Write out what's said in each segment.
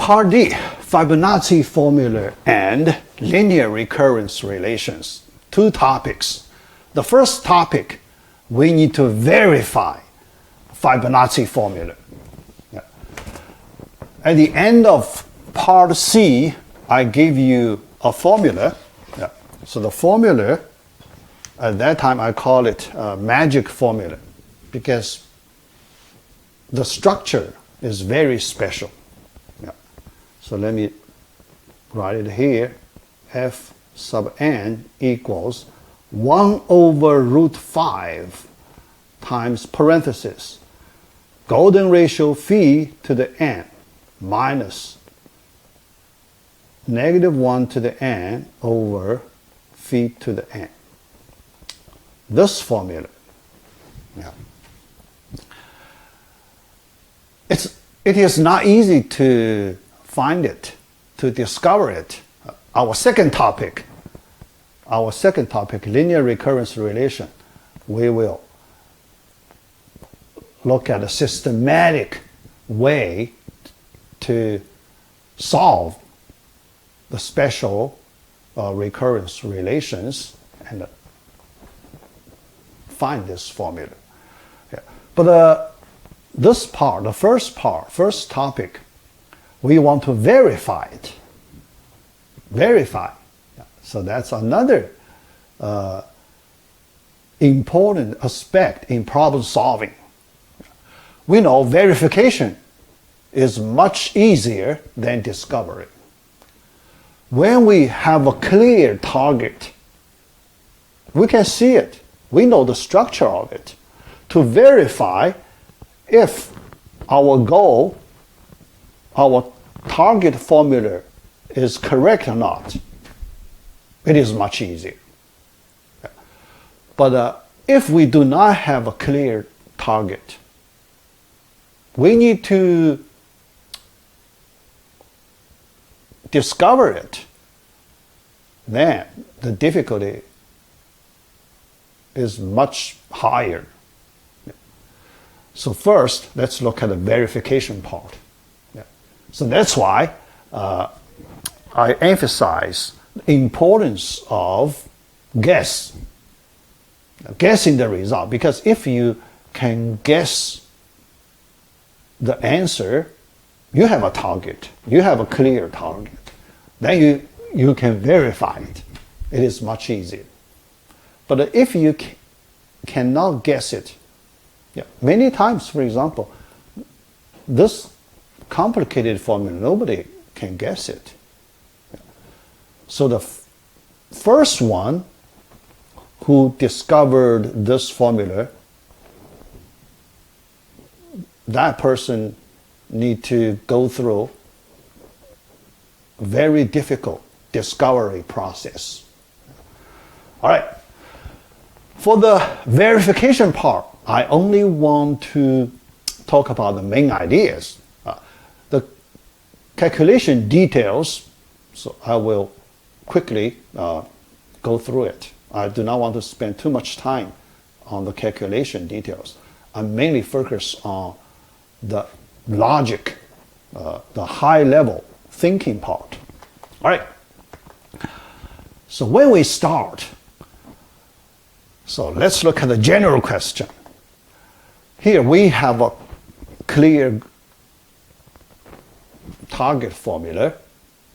Part D, Fibonacci formula and linear recurrence relations. Two topics. The first topic, we need to verify Fibonacci formula. Yeah. At the end of Part C, I gave you a formula. Yeah. So the formula, at that time I call it a magic formula because the structure is very special. Yeah. So let me write it here. F sub n equals 1 over root 5 times parenthesis golden ratio phi to the n minus negative 1 to the n over phi to the n. This formula, yeah. It is not easy to find it, to discover it. Our second topic, linear recurrence relation, we will look at a systematic way to solve the special recurrence relations and find this formula. Yeah. But this part, the first topic, we want to verify it. Verify. So that's another important aspect in problem solving. We know verification is much easier than discovery. When we have a clear target, we can see it. We know the structure of it. To verify if our goal, our target formula is correct or not, it is much easier. But if we do not have a clear target, we need to discover it. Then the difficulty is much higher. So first, let's look at the verification part. Yeah. So that's why I emphasize the importance of guessing the result. Because if you can guess the answer, you have a target. You have a clear target. Then you can verify it. It is much easier. But if you cannot guess it, yeah, many times, for example, this complicated formula, nobody can guess it. So the first one who discovered this formula, that person need to go through a very difficult discovery process. All right. For the verification part, I only want to talk about the main ideas. The calculation details, so I will quickly go through it. I do not want to spend too much time on the calculation details. I mainly focus on the logic, the high-level thinking part. All right. So when we start, so let's look at the general question. Here we have a clear target formula.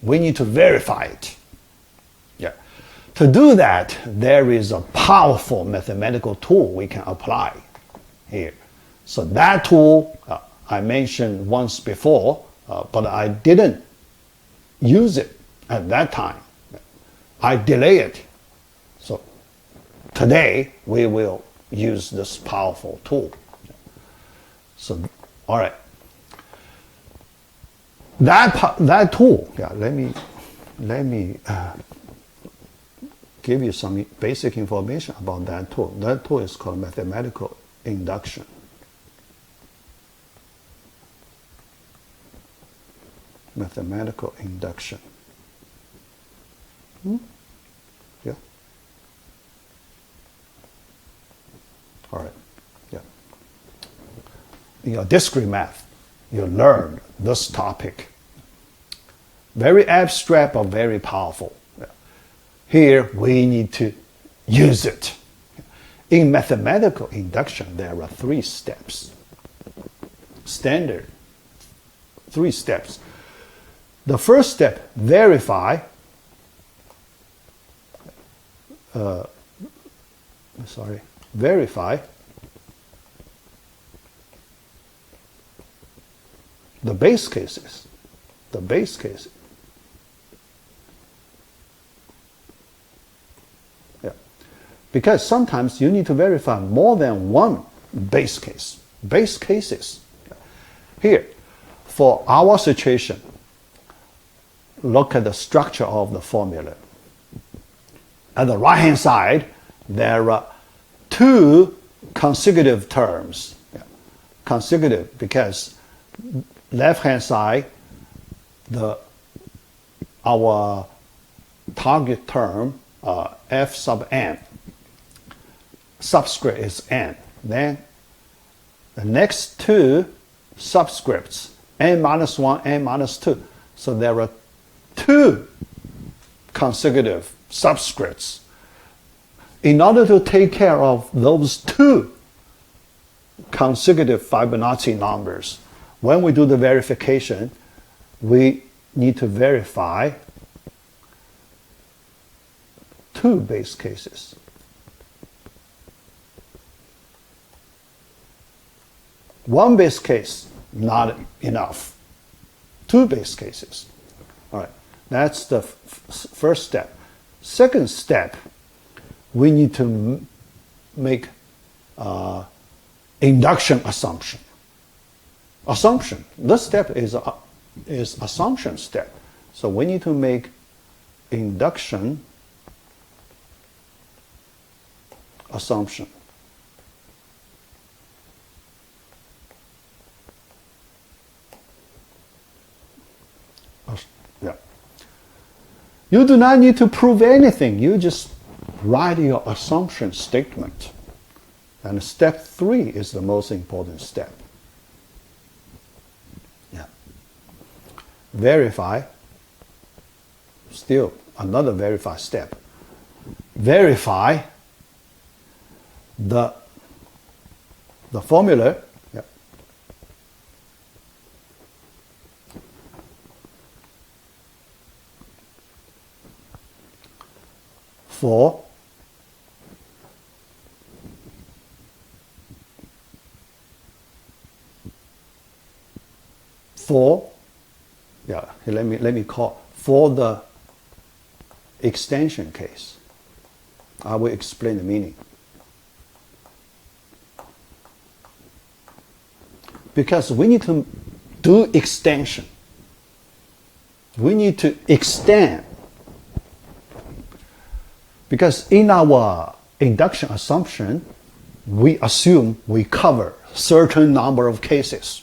We need to verify it. Yeah. To do that, there is a powerful mathematical tool we can apply here. So that tool I mentioned once before, but I didn't use it at that time. I delay it. So today we will use this powerful tool. So, all right. That tool, yeah, let me give you some basic information about that tool. That tool is called mathematical induction. Mathematical induction. Yeah. All right. Yeah. In your discrete math, you learn this topic Very abstract but very powerful. Here we need to use it. In mathematical induction, there are 3 steps. Standard 3 steps. The first step, verify. Verify the base cases. The base cases. Yeah. Because sometimes you need to verify more than one base case. Base cases. Here, for our situation, look at the structure of the formula. At the right-hand side, there are 2 consecutive terms. Yeah. Consecutive because left-hand side, our target term, f sub n, subscript is n. Then the next 2 subscripts, n minus 1, n minus 2. So there are 2 consecutive subscripts. In order to take care of those 2 consecutive Fibonacci numbers, when we do the verification, we need to verify 2 base cases. One base case, not enough. 2 base cases. All right, that's the first step. Second step, we need to make induction assumption. Assumption. This step is assumption step. So we need to make induction assumption. Yeah. You do not need to prove anything. You just write your assumption statement. And step 3 is the most important step. Yeah. Verify. Still another verify step. Verify the formula. Yeah. For yeah, let me call for the extension case. I will explain the meaning. Because we need to do extension. We need to extend. Because in our induction assumption, we assume we cover certain number of cases.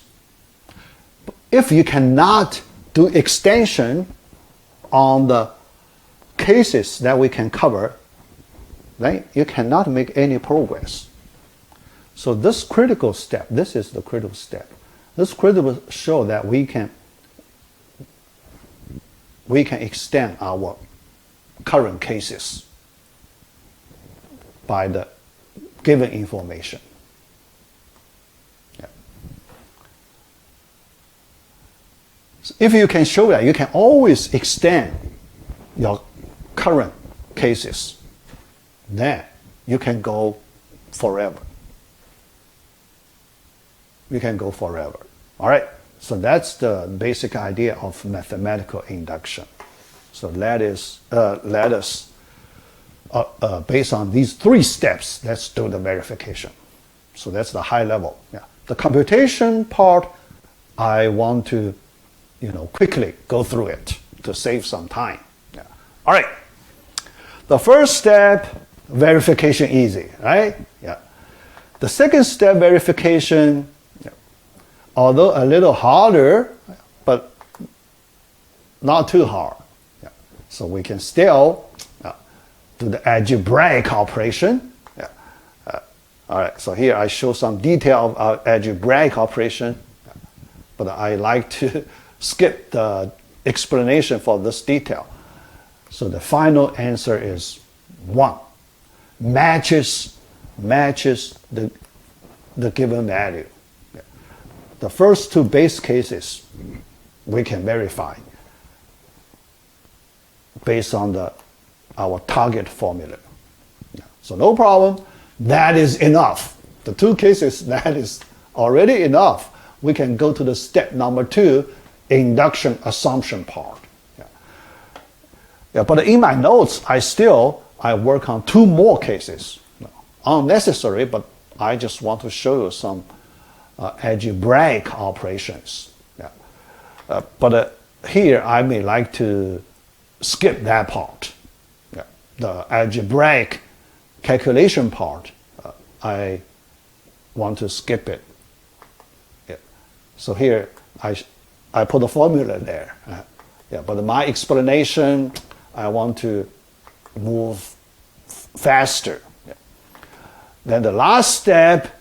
If you cannot do extension on the cases that we can cover, then you cannot make any progress. So this critical step, this is the critical step. This critical show that we can extend our current cases by the given information. Yeah. So if you can show that, you can always extend your current cases. Then you can go forever. You can go forever. All right. So that's the basic idea of mathematical induction. So let us based on these 3 steps, let's do the verification. So that's the high level. Yeah. The computation part, I want to, quickly go through it to save some time. Yeah. All right. The first step, verification, easy, right? Yeah. The second step, verification, although a little harder, but not too hard. Yeah. So we can still do the algebraic operation. Yeah. All right, so here I show some detail of our algebraic operation, but I like to skip the explanation for this detail. So the final answer is 1. Matches the given value. The first two base cases we can verify based on our target formula. So no problem. That is enough. The two cases, that is already enough. We can go to the step number 2, induction assumption part. But in my notes, I work on 2 more cases. Unnecessary, but I just want to show you some algebraic operations. But here I may like to skip that part. The algebraic calculation part, I want to skip it. So here I put the formula there. But my explanation, I want to move faster. Then the last step,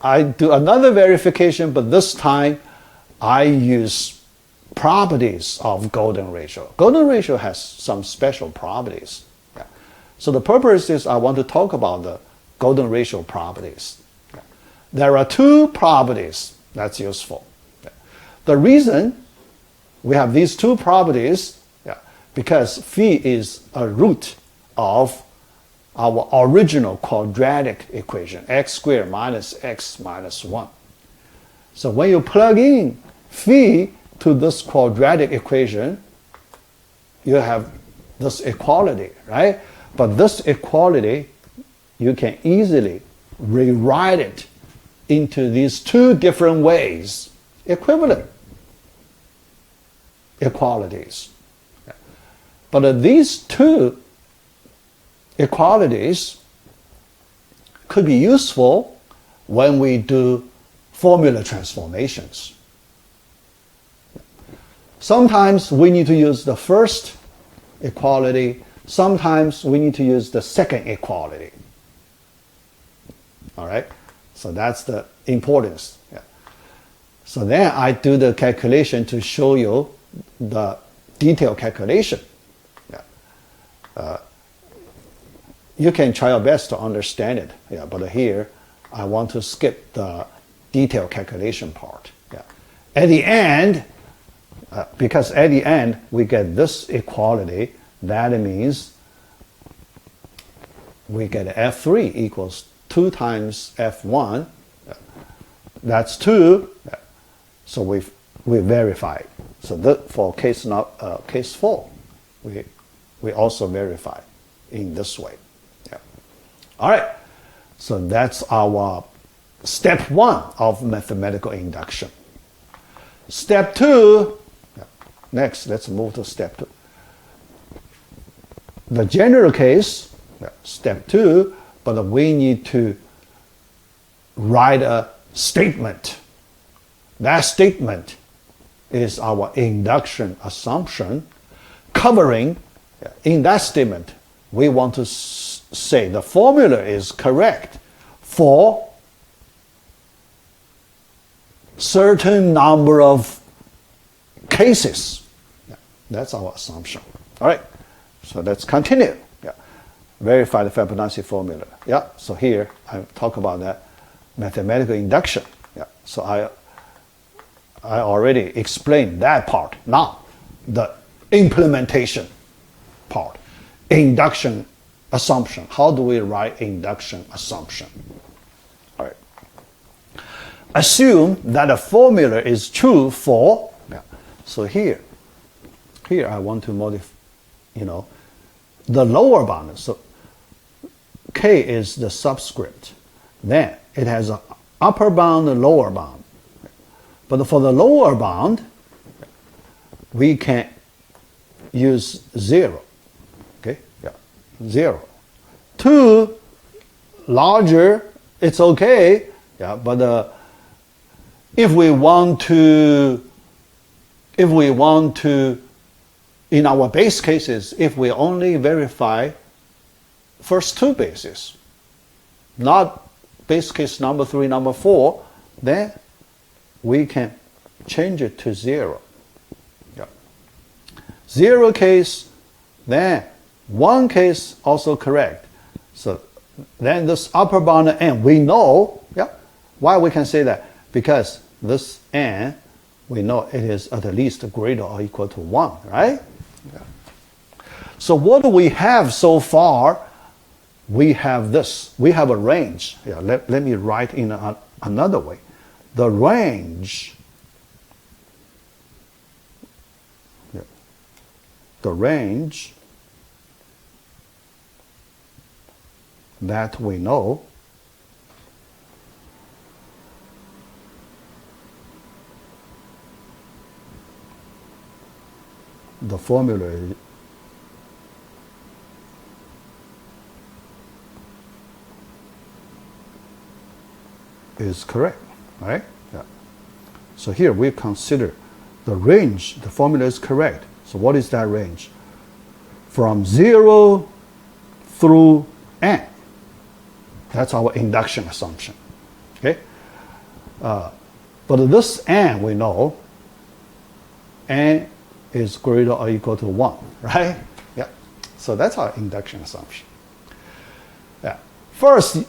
I do another verification, but this time I use properties of golden ratio. Golden ratio has some special properties. So the purpose is I want to talk about the golden ratio properties. There are 2 properties that's useful. The reason we have these 2 properties, because phi is a root of our original quadratic equation, x squared minus x minus 1. So when you plug in phi to this quadratic equation, you have this equality, right? But this equality, you can easily rewrite it into these 2 different ways, equivalent equalities. But these 2 equalities could be useful when we do formula transformations. Sometimes we need to use the first equality, sometimes we need to use the second equality. All right? So that's the importance. So then I do the calculation to show you the detailed calculation. You can try your best to understand it, but here I want to skip the detailed calculation part. At the end, because at the end we get this equality, that means we get F3 equals 2 times F1. That's 2. So we verify. So that for case 4, we also verify in this way. All right. So that's our step 1 of mathematical induction. Step 2. Next, let's move to step 2. The general case, step 2, but we need to write a statement. That statement is our induction assumption covering, in that statement, we want to say the formula is correct for certain number of cases. That's our assumption. All right. So let's continue. Verify the Fibonacci formula. So here I talk about that mathematical induction. So I already explained that part. Now the implementation part. Induction assumption. How do we write induction assumption? All right. Assume that a formula is true for. So here I want to modify, the lower bound. So k is the subscript. Then it has an upper bound and lower bound. But for the lower bound, we can use 0. Okay? 0. 2 larger, it's okay. But if we want to, in our base cases, if we only verify first 2 bases, not base case number 3, number 4, then we can change it to 0. 0 case, then 1 case also correct. So then this upper bound n, we know, yeah, why we can say that? Because this n, we know it is at least greater or equal to 1, right? Yeah. So what do we have so far? We have this. We have a range. Yeah, let me write in another way. The range, yeah, the range that we know the formula is correct, right? Yeah. So here we consider the range, the formula is correct. So what is that range? From 0 through n. That's our induction assumption, okay? But this n, we know, n is greater or equal to 1, right? Yeah. So that's our induction assumption. Yeah. First,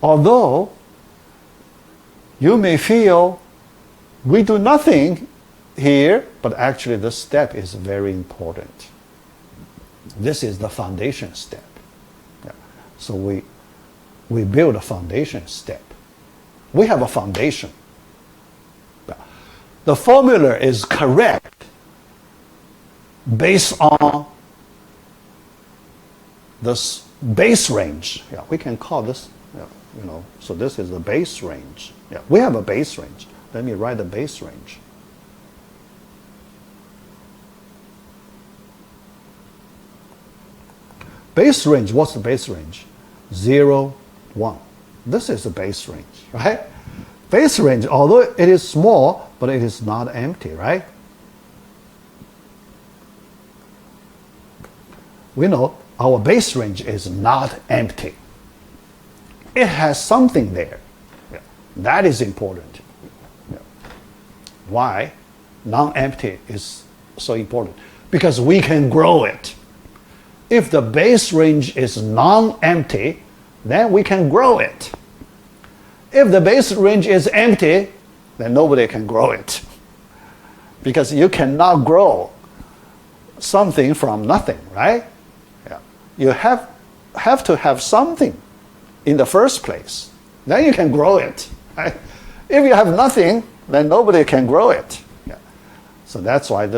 although you may feel we do nothing here, but actually this step is very important. This is the foundation step. Yeah. So we build a foundation step. We have a foundation. Yeah. The formula is correct based on this base range. Yeah, we can call this, you know, so this is the base range. Yeah, we have a base range. Let me write the base range. Base range, what's the base range? 0, 1. This is the base range, right? Base range, although it is small, but it is not empty, right? We know our base range is not empty. It has something there. Yeah. That is important. Yeah. Why non-empty is so important? Because we can grow it. If the base range is non-empty, then we can grow it. If the base range is empty, then nobody can grow it. Because you cannot grow something from nothing, right? Yeah. You have to have something in the first place. Then you can grow it. Right? If you have nothing, then nobody can grow it. Yeah. So that's why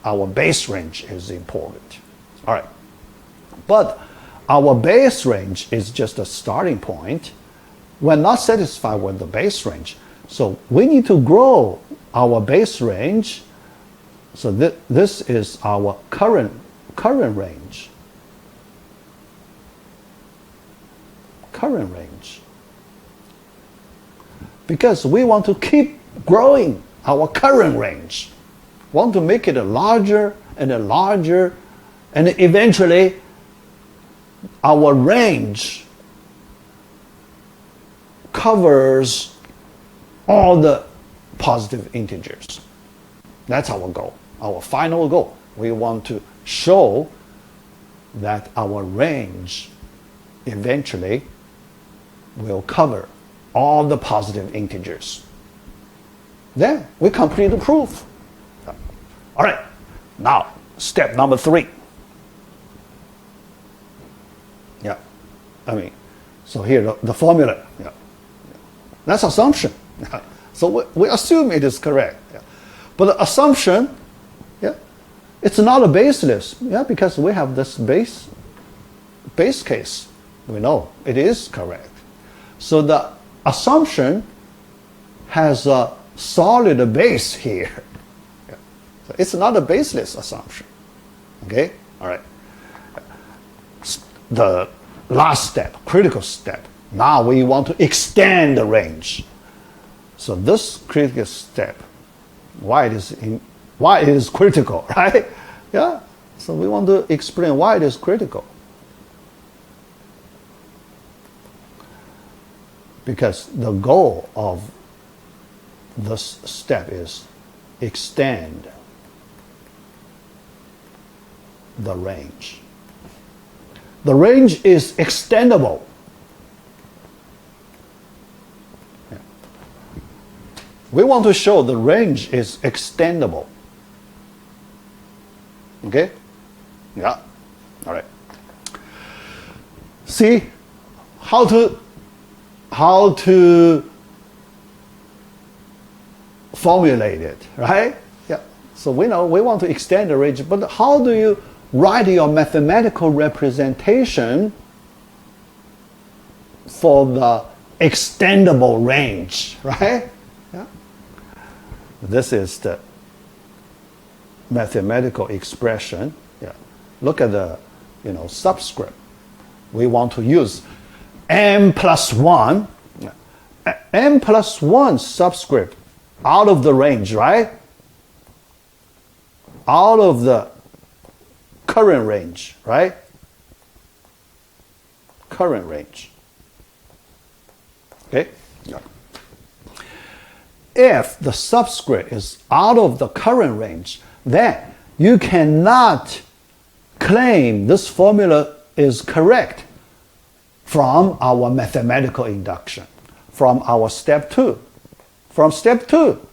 our base range is important. All right. But our base range is just a starting point. We're not satisfied with the base range. So we need to grow our base range. So this is our current range. Current range. Because we want to keep growing our current range. Want to make it larger and larger, and eventually our range covers all the positive integers. That's our goal, our final goal. We want to show that our range eventually will cover all the positive integers. Then we complete the proof. All right, now step number 3. Yeah, I mean, so here the formula. Yeah, that's assumption. So we assume it is correct. Yeah. But the assumption, yeah, it's not a baseless. Yeah, because we have this base case. We know it is correct. So the assumption has a solid base here. Yeah. So it's not a baseless assumption. Okay, all right. The last step, critical step. Now we want to extend the range. So this critical step, why it is critical, right? Yeah. So we want to explain why it is critical. Because the goal of this step is extend the range. The range is extendable. We want to show the range is extendable. Okay? Yeah. All right. See how to formulate it, right? Yeah. So we know we want to extend the range, but how do you write your mathematical representation for the extendable range, right? Yeah. This is the mathematical expression. Yeah. Look at the subscript. We want to use m plus 1. M plus 1 subscript out of the range, right? Out of the current range, right? Current range. Okay? Yeah. If the subscript is out of the current range, then you cannot claim this formula is correct from our mathematical induction, from our step 2. From step 2,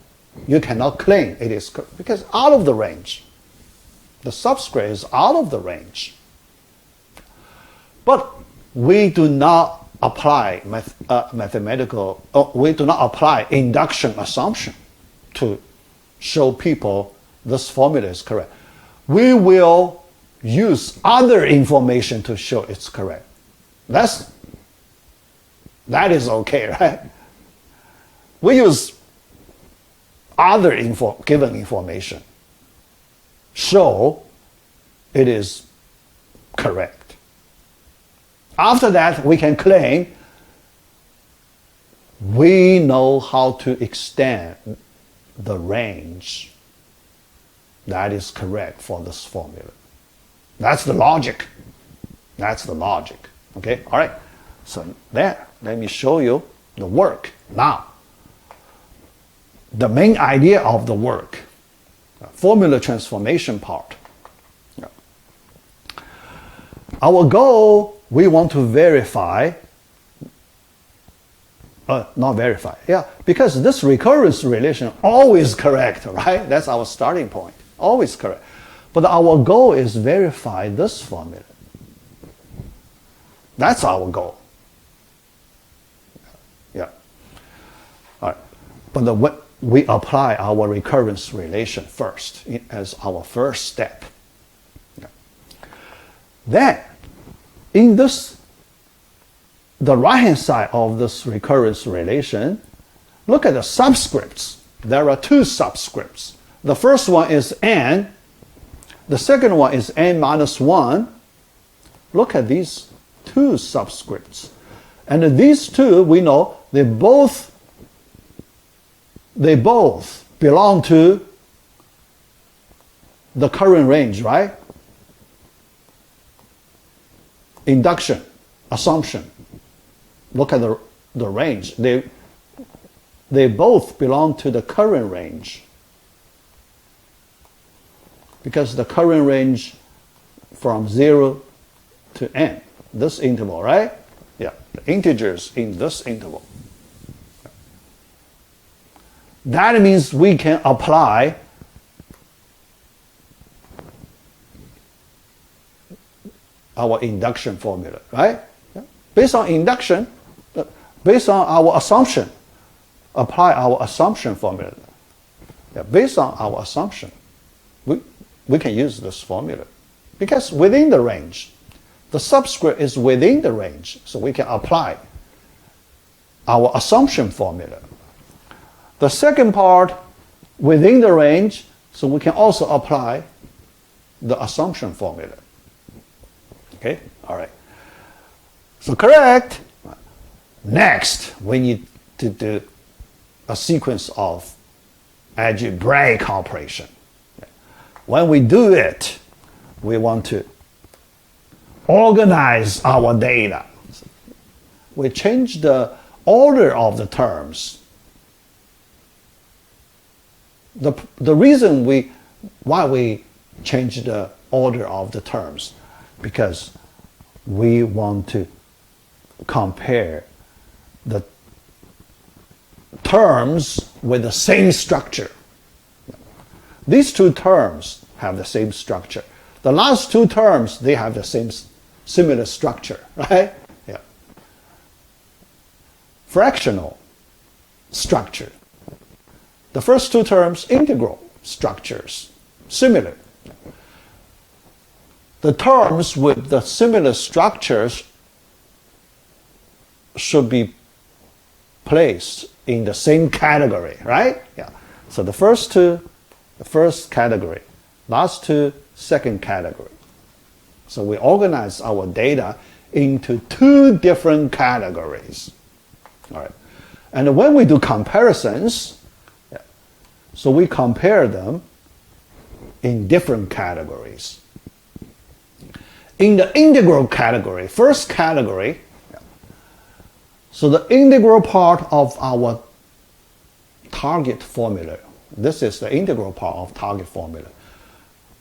you cannot claim it is correct because out of the range. The subscript is out of the range. But we do not apply we do not apply induction assumption to show people this formula is correct. We will use other information to show it's correct. That is okay, right? We use other given information, show it is correct. After that, we can claim we know how to extend the range that is correct for this formula. That's the logic. That's the logic. Okay, all right. So there, let me show you the work now. The main idea of the work, formula transformation part. Our goal, we want to verify, not verify, yeah, because this recurrence relation always correct, right? That's our starting point, always correct. But our goal is verify this formula. That's our goal. Yeah. All right. But we apply our recurrence relation first as our first step. Yeah. Then, in this, the right-hand side of this recurrence relation, look at the subscripts. There are two subscripts. The first one is n. The second one is n minus 1. Look at these two subscripts. And these two, we know, they both belong to the current range, right? Induction, assumption. Look at the range. They both belong to the current range. Because the current range from 0 to n, this interval, right? Yeah, the integers in this interval. That means we can apply our induction formula, right? Yeah. Based on induction, based on our assumption, apply our assumption formula. Yeah, based on our assumption, we can use this formula. Because within the range, the subscript is within the range, so we can apply our assumption formula. The second part, within the range, so we can also apply the assumption formula. Okay, all right. So correct. Next, we need to do a sequence of algebraic operation. When we do it, we want to organize our data. We change the order of the terms. The reason why we change the order of the terms because we want to compare the terms with the same structure. These two terms have the same structure. The last two terms, they have the same similar structure, right? Yeah. Fractional structure. The first two terms, integral structures, similar. The terms with the similar structures should be placed in the same category, right? Yeah. So the first two, the first category, last two, second category. So we organize our data into two different categories. All right. And when we do comparisons, yeah, so we compare them in different categories. In the integral category, first category, yeah, so the integral part of our target formula, this is the integral part of target formula.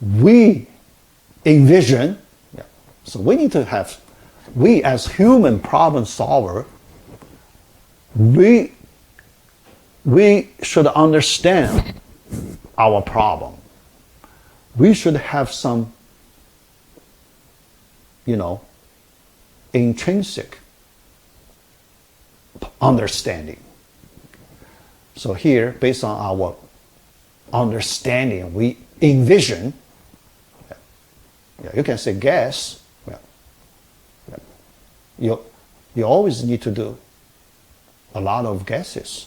We envision, yeah, so we need to have, we as human problem solver, we should understand our problem. We should have some, intrinsic understanding. So here, based on our understanding, we envision, yeah, you can say guess, you always need to do a lot of guesses.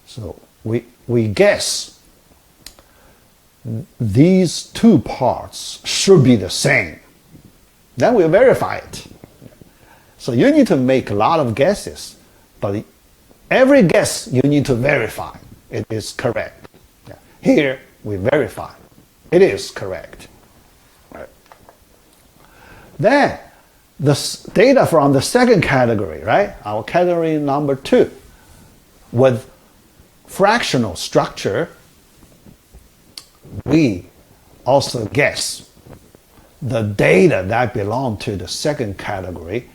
So we guess these two parts should be the same. Then we verify it. So you need to make a lot of guesses, but every guess you need to verify it is correct. Here we verify it is correct. Right. Then the data from the second category, right? Our category number 2, with fractional structure, we also guess the data that belong to the second category,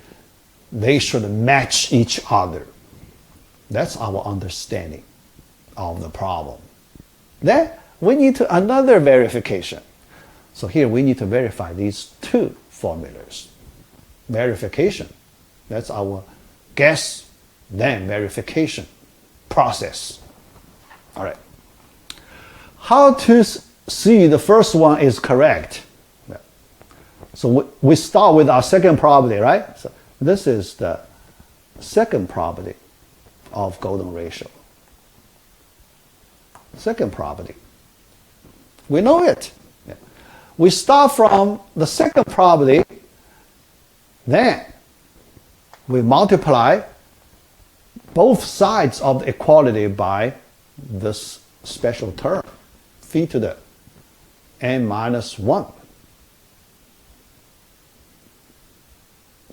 they should match each other. That's our understanding of the problem. Then we need to another verification. So here we need to verify these two formulas. Verification, that's our guess, then verification process. All right. How to see the first one is correct? So we start with our second property, right? So this is the second property of golden ratio. Second property. We know it. We start from the second property, then we multiply both sides of the equality by this special term, phi to the n minus 1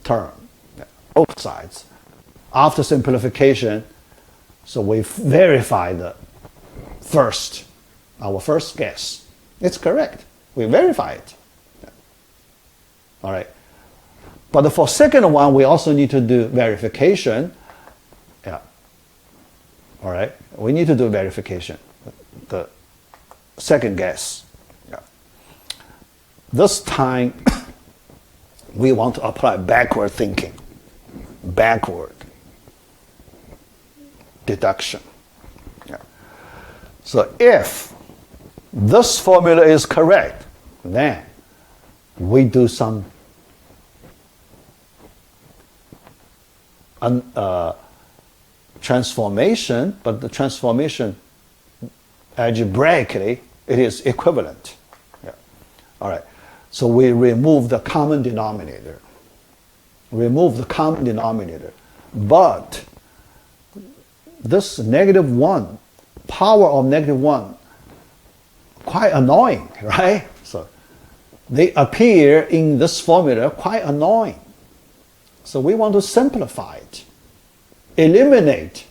term, both sides. After simplification, so we verify the first, our first guess. It's correct. We verify it. All right. But for second one, we also need to do verification. Yeah. All right. We need to do verification. The second guess. Yeah. This time, we want to apply backward thinking. Backward deduction. Yeah. So if this formula is correct, then we do some transformation, but the transformation algebraically it is equivalent. Yeah. All right. So we remove the common denominator. Remove the common denominator. But this -1, power of -1, quite annoying, right? So they appear in this formula quite annoying. So we want to simplify it. Eliminate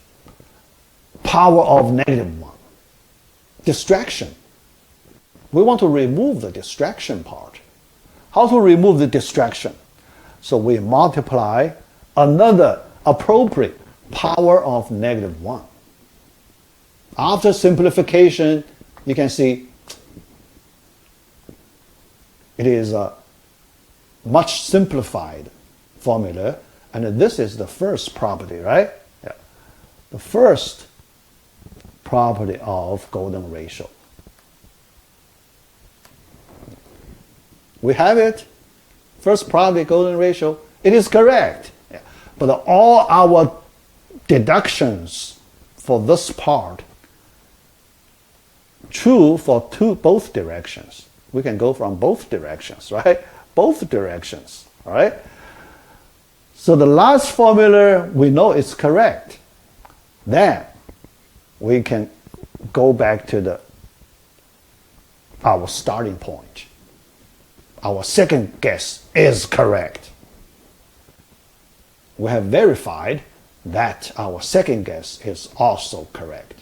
power of -1. Distraction. we want to remove the distraction part. How to remove the distraction? So we multiply another appropriate power of -1. After simplification, you can see it is a much simplified formula, and this is the first property, right? Yeah. The first property of golden ratio. We have it. First property, golden ratio. It is correct. Yeah. But all our deductions for this part true for both directions. We can go from both directions, right? Both directions, all right? So the last formula, we know it's correct. Then we can go back to our starting point. Our second guess is correct. We have verified that our second guess is also correct.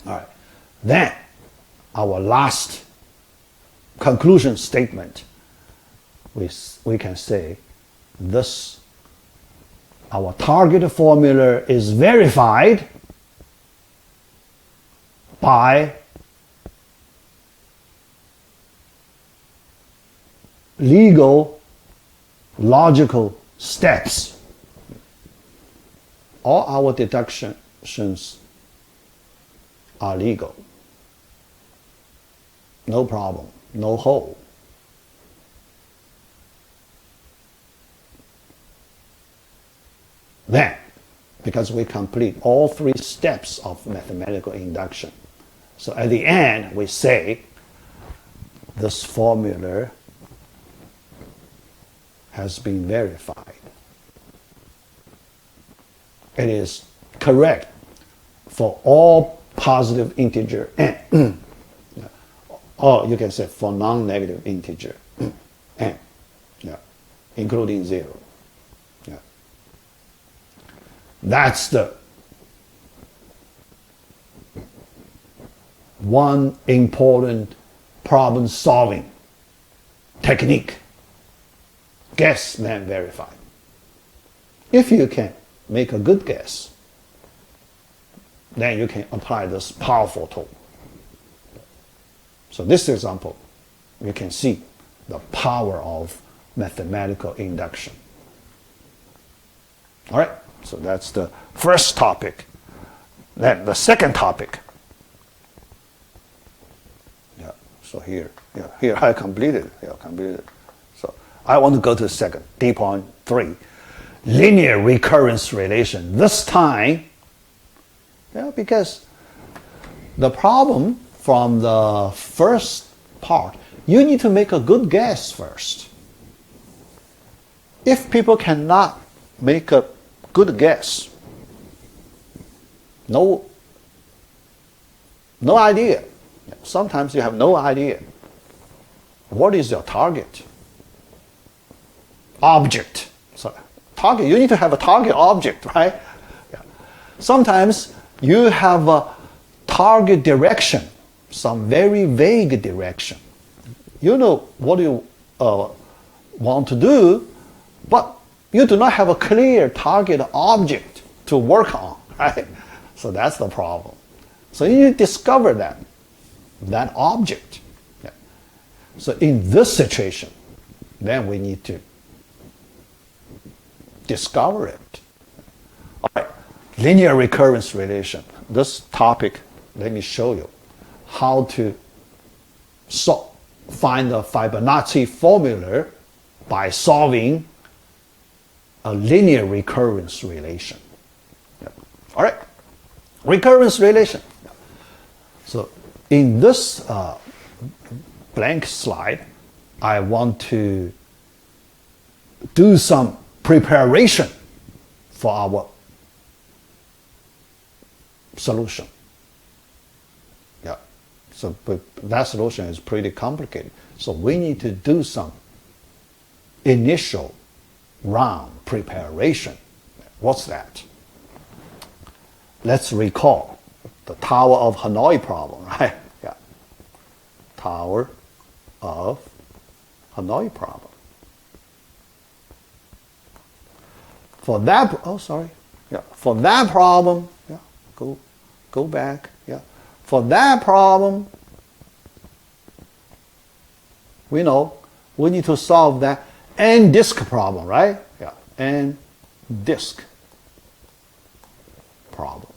All right. Then our last conclusion statement, we can say this, our target formula is verified by legal, logical steps. All our deductions are legal. No problem, no hole. Then, because we complete all three steps of mathematical induction, so at the end we say this formula has been verified. It is correct for all positive integer n, or you can say for non-negative integer n, yeah, including 0. Yeah. That's the one important problem solving technique. Guess then verify. If you can make a good guess, then you can apply this powerful tool. So this example, you can see the power of mathematical induction. All right, so that's the first topic. Then the second topic. Yeah, so here I completed. Yeah, completed. So I want to go to the second, D.3, linear recurrence relation. This time, yeah, because the problem from the first part, you need to make a good guess first. If people cannot make a good guess, no idea. Sometimes you have no idea. What is your target? Object. So target, you need to have a target object, right? Yeah. Sometimes you have a target direction, some very vague direction. You know what you want to do, but you do not have a clear target object to work on, right? So that's the problem. So you need to discover that object. Yeah. So in this situation, then we need to discover it. All right, linear recurrence relation. This topic, let me show you how to find the Fibonacci formula by solving a linear recurrence relation. Yeah. All right, recurrence relation. So in this blank slide, I want to do some preparation for our solution. Yeah. So but that solution is pretty complicated. So we need to do some initial round preparation. What's that? Let's recall the Tower of Hanoi problem, right? Yeah. power of Hanoi problem. For that, for that problem, go back, for that problem, we know we need to solve that n-disk problem, right? N-disk problem.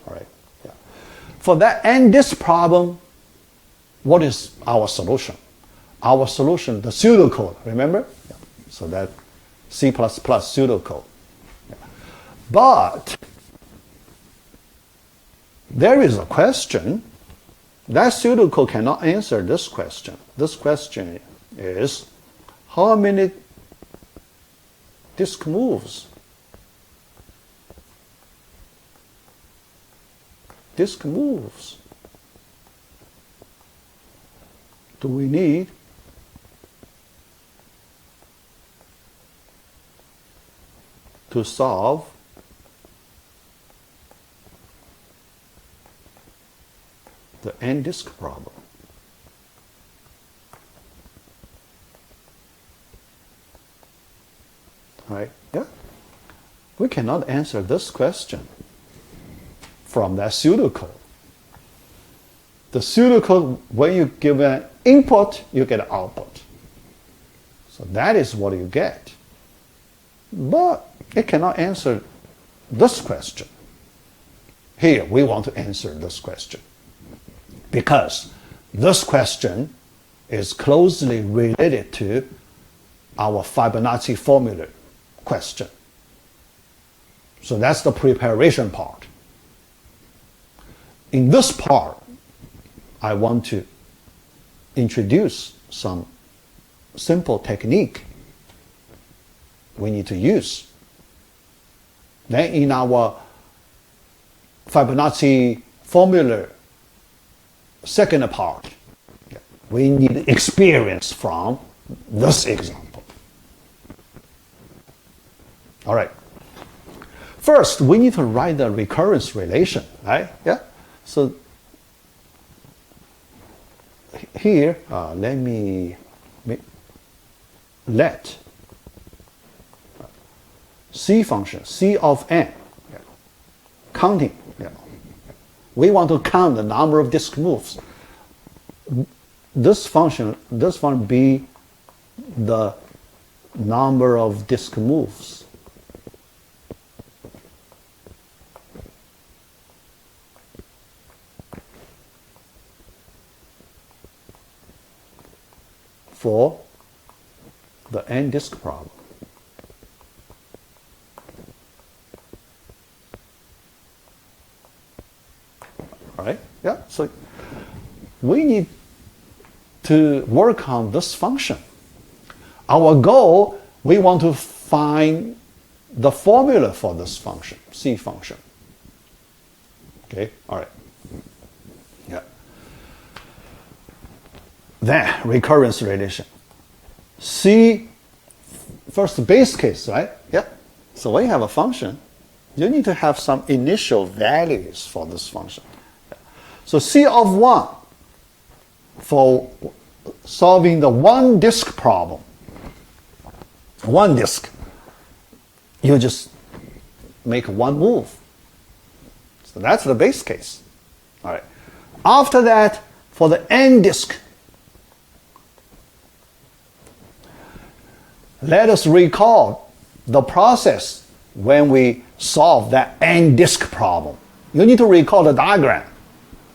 All right, For that n-disk problem, what is our solution? Our solution, the pseudocode, remember? So that C++ pseudocode. But there is a question. That pseudocode cannot answer this question. This question is, how many disk moves? Disk moves do we need to solve the n-disk problem? Right? We cannot answer this question from that pseudocode. The pseudocode, when you give an input, you get an output. So that is what you get. But it cannot answer this question. Here, we want to answer this question, because this question is closely related to our Fibonacci formula question. So that's the preparation part. In this part, I want to introduce some simple technique we need to use. Then in our Fibonacci formula second part, we need experience from this example. All right. First, we need to write the recurrence relation, right? So here, let me let C function, C of n, counting. We want to count the number of disk moves. This function be the number of disk moves. For the n-disk problem. All right? So we need to work on this function. Our goal, we want to find the formula for this function, C function. Okay? All right. Then recurrence relation. C, first base case, right? So when you have a function, you need to have some initial values for this function. So C of 1 for solving the one disk problem. One disk. You just make one move. So that's the base case. All right. After that, for the n disk, let us recall the process when we solve that n-disk problem. You need to recall the diagram,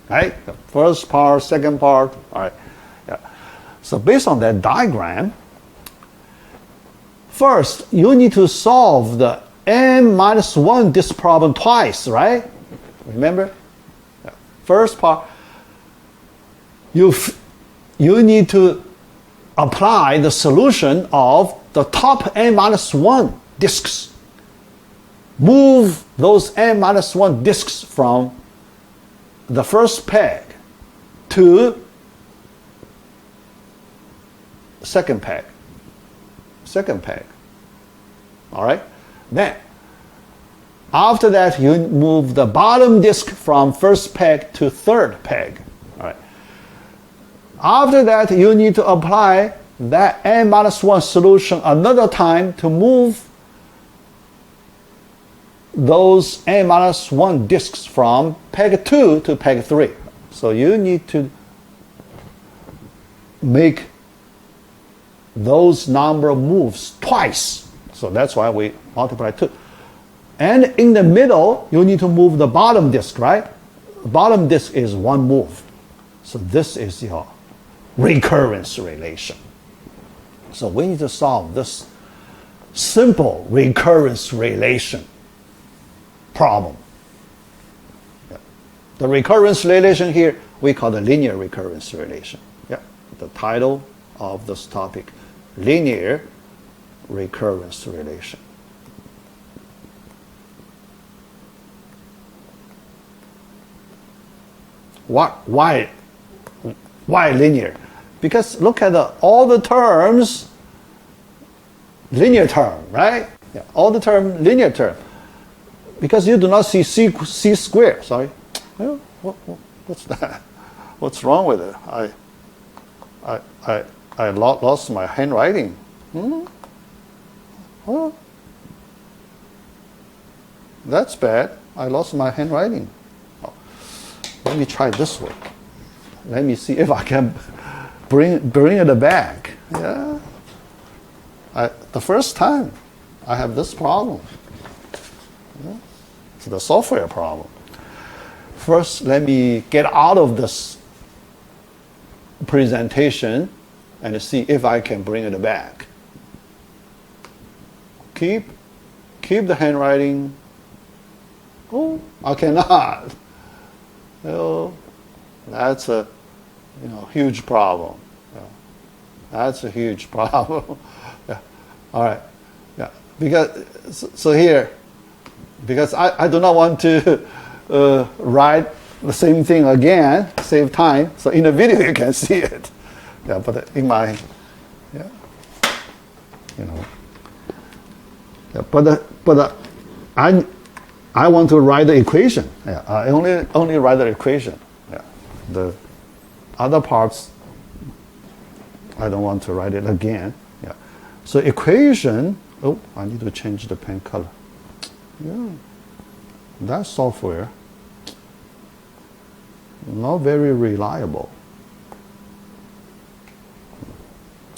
right? The first part, second part, all right. So based on that diagram, first you need to solve the n-1 disk problem twice, right? Remember? First part, you need to apply the solution of the top n-1 disks. Move those n-1 disks from the first peg to second peg. All right? Then After that, you move the bottom disk from first peg to third peg. All right. After that, you need to apply that n-1 solution another time to move those n-1 disks from peg 2 to peg 3. So you need to make those number of moves twice. So that's why we multiply 2. And in the middle, you need to move the bottom disk, right? The bottom disk is one move. So this is your recurrence relation. So we need to solve this simple recurrence relation problem. Yeah. The recurrence relation here, we call the linear recurrence relation. Yeah. The title of this topic, linear recurrence relation. Why linear? Because look at all the terms, linear term, right? Yeah, all the term, linear term. Because you do not see c squared, sorry. Well, what's that? What's wrong with it? I lost my handwriting. Oh, that's bad. I lost my handwriting. Oh. Let me try this way. Let me see if I can bring it back. Yeah. The first time I have this problem. Yeah. It's the software problem. First, let me get out of this presentation and see if I can bring it back. Keep the handwriting. Oh, I cannot. Oh, that's a huge problem. Yeah. That's a huge problem. Yeah. All right. Yeah. Because I do not want to write the same thing again, save time. So in the video you can see it. Yeah, but in my, yeah, yeah, but I want to write the equation. Yeah, I only write the equation. Yeah, the other parts I don't want to write it again. Yeah, so equation. Oh, I need to change the pen color. Yeah, that software not very reliable.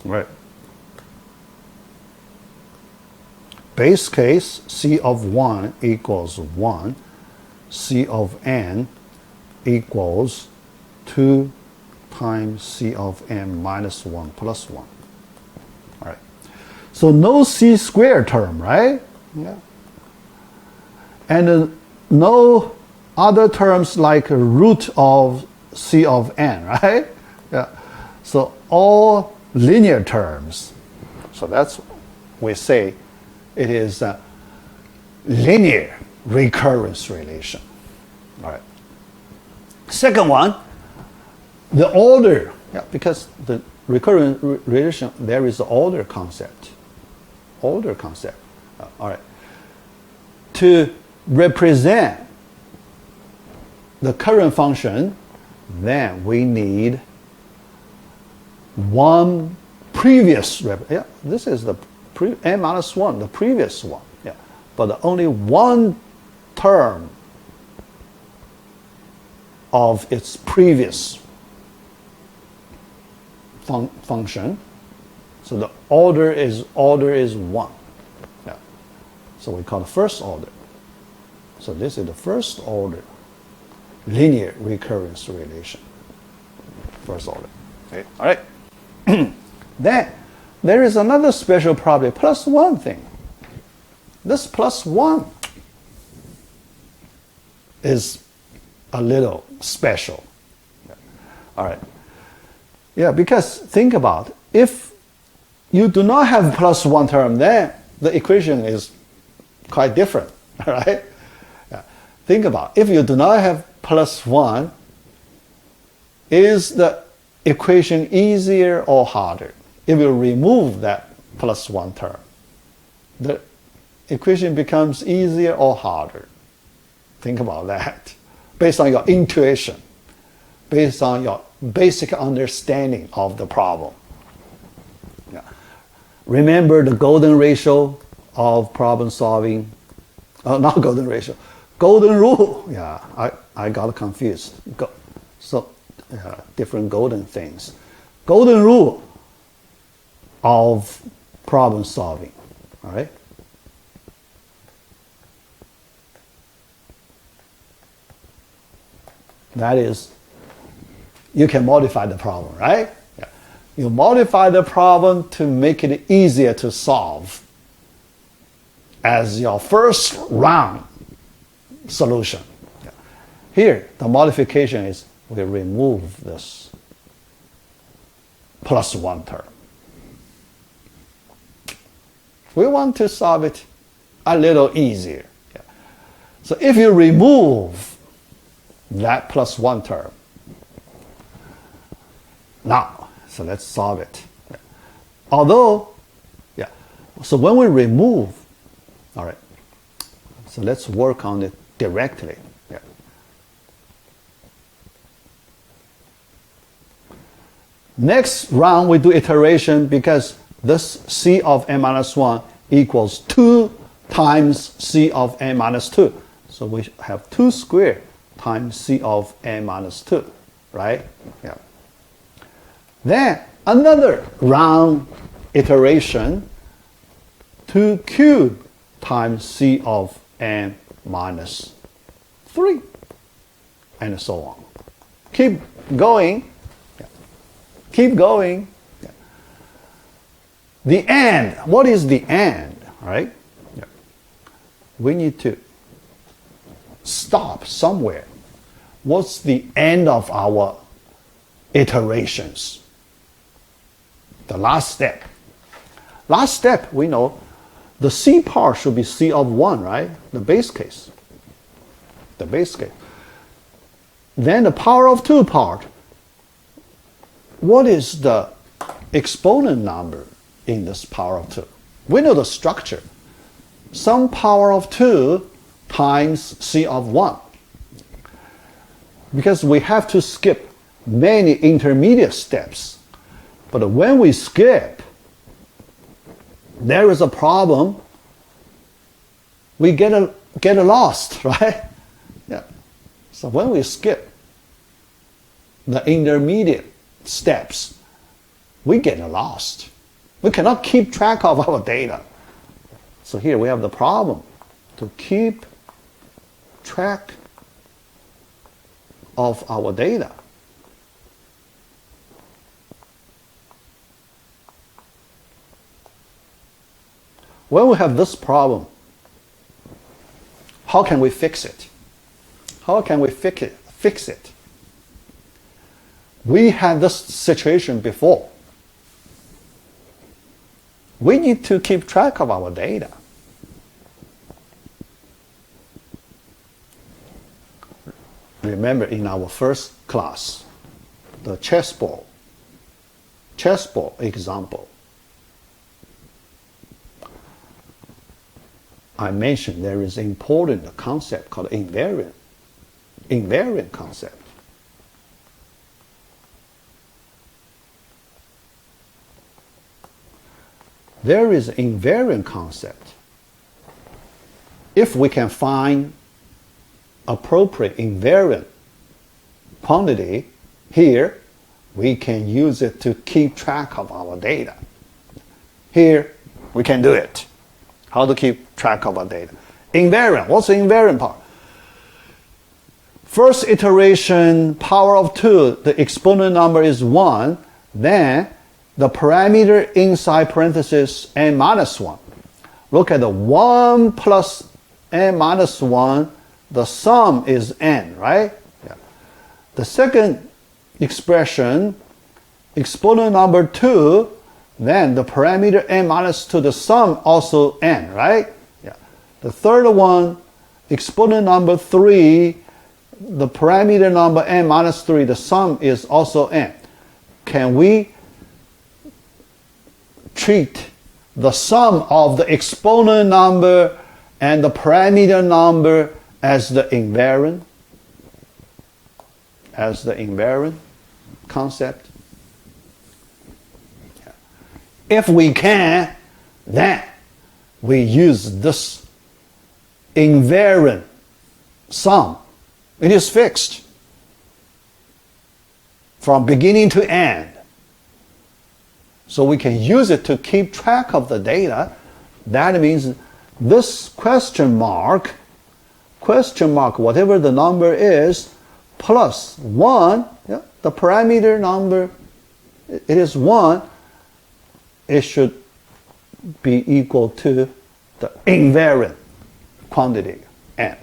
Right. Base case C of 1 equals 1, C of n equals 2 times C of n minus 1 plus 1. All right. So no c squared term, right? Yeah. And no other terms like root of C of n, right? Yeah. So all linear terms. So that's, we say it is a linear recurrence relation. All right. Second one, the order. Yeah, because the recurrent relation, there is the order concept. Order concept. All right. To represent the current function, then we need one previous, yeah, this is the n minus 1, the previous one, yeah, but only one term of its previous function. So the order is 1. Yeah. So we call it first order. So this is the first order linear recurrence relation. First order. Okay. All right. Then there is another special property, plus 1 thing. This plus 1 is a little special. Yeah. All right. Yeah, because think about, if you do not have plus 1 term, then the equation is quite different. All right. Yeah. Think about, if you do not have plus 1, is the equation easier or harder? If you remove that plus 1 term, the equation becomes easier or harder? Think about that. Based on your intuition, based on your basic understanding of the problem. Yeah. Remember the golden ratio of problem solving? Not golden ratio, golden rule. Yeah, I got confused. Different golden things. Golden rule of problem solving. All right. That is, you can modify the problem, right? Yeah. You modify the problem to make it easier to solve as your first round solution. Yeah. Here, the modification is we remove this plus one term. We want to solve it a little easier. Yeah. So if you remove that plus one term, now, so let's solve it. Yeah. Although, yeah, so when we remove, all right, so let's work on it directly. Yeah. Next round we do iteration because this C of n minus 1 equals 2 times C of n minus 2. So we have 2 squared times C of n minus 2, right? Yeah. Then another round iteration, 2 cubed times C of n minus 3, and so on. Keep going. Yeah. Keep going. Yeah. The end. What is the end? All right? Yeah. We need to stop somewhere. What's the end of our iterations? The last step. Last step, we know the C part should be C of 1, right? The base case. The base case. Then the power of 2 part. What is the exponent number in this power of 2? We know the structure. Some power of 2 times C of 1. Because we have to skip many intermediate steps. But when we skip, there is a problem. We get lost, right? Yeah. So when we skip the intermediate steps, we get lost. We cannot keep track of our data. So here we have the problem to keep track of our data. When we have this problem, how can we fix it? How can we fix it? We had this situation before. We need to keep track of our data. Remember in our first class, the chessboard example. I mentioned there is an important concept called invariant concept. There is an invariant concept. If we can find appropriate invariant quantity here, we can use it to keep track of our data. Here, we can do it. How to keep track of our data? Invariant. What's the invariant part? First iteration, power of 2, the exponent number is 1. Then the parameter inside parenthesis n minus 1. Look at the 1 plus n minus 1. The sum is n, right? Yeah. The second expression, exponent number 2, then the parameter n minus 2, the sum also n, right? Yeah. The third one, exponent number 3, the parameter number n minus 3, the sum is also n. Can we treat the sum of the exponent number and the parameter number as the invariant concept. If we can, then we use this invariant sum. It is fixed from beginning to end. So we can use it to keep track of the data. That means this question mark, whatever the number is, plus 1, yeah, the parameter number, it is 1, it should be equal to the invariant quantity n.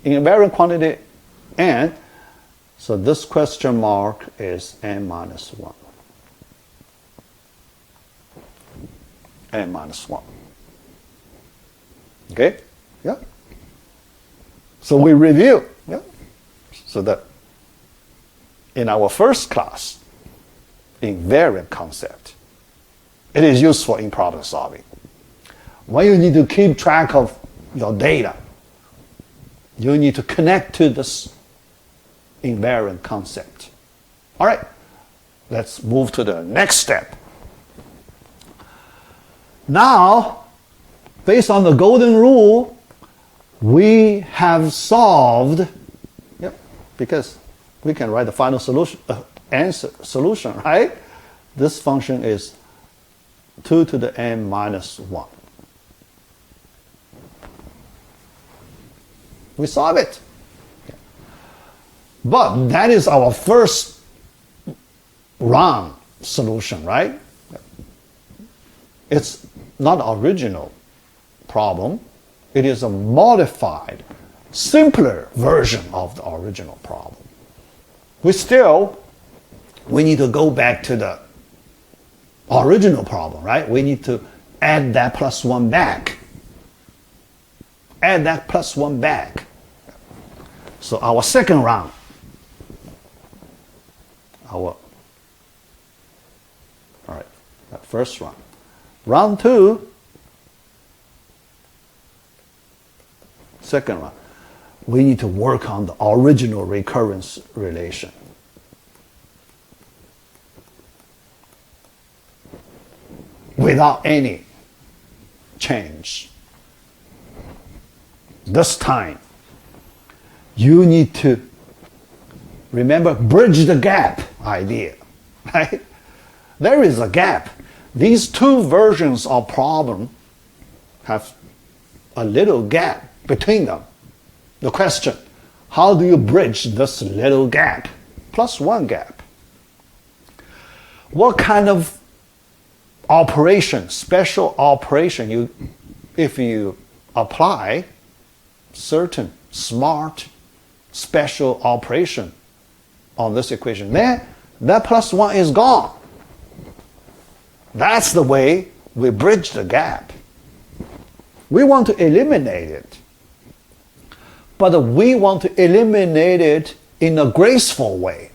Invariant quantity n, so this question mark is n minus 1. N minus 1. Okay? Yeah? So we review. Yeah? So that in our first class, invariant concept, it is useful in problem solving. When you need to keep track of your data, you need to connect to this invariant concept. All right, let's move to the next step. Now, based on the golden rule, we have solved, because we can write the final solution, solution, right? This function is 2 to the n minus 1. We solve it. But that is our first round solution, right? It's not the original problem. It is a modified, simpler version of the original problem. We need to go back to the original problem, right? We need to add that plus 1 back. Add that plus 1 back. So our second round, first round. Round 2, second round, we need to work on the original recurrence relation. Without any change. This time, you need to remember bridge the gap idea, right? There is a gap. These two versions of problem have a little gap between them. The question, how do you bridge this little gap? Plus 1 gap. What kind of operation, special operation, if you apply certain smart special operation on this equation, then that plus 1 is gone. That's the way we bridge the gap. We want to eliminate it. But we want to eliminate it in a graceful way.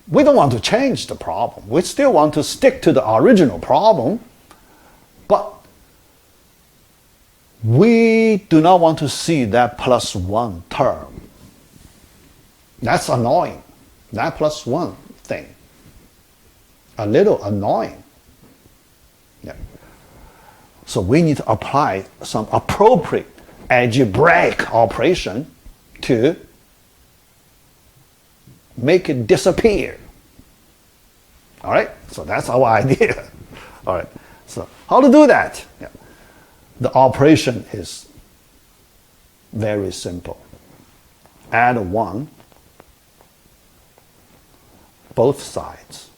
We don't want to change the problem. We still want to stick to the original problem, but we do not want to see that plus 1 term. That's annoying. That plus 1 thing. A little annoying. Yeah. So we need to apply some appropriate algebraic operation to make it disappear. All right? So that's our idea. All right. So how to do that? Yeah. The operation is very simple. Add 1 both sides.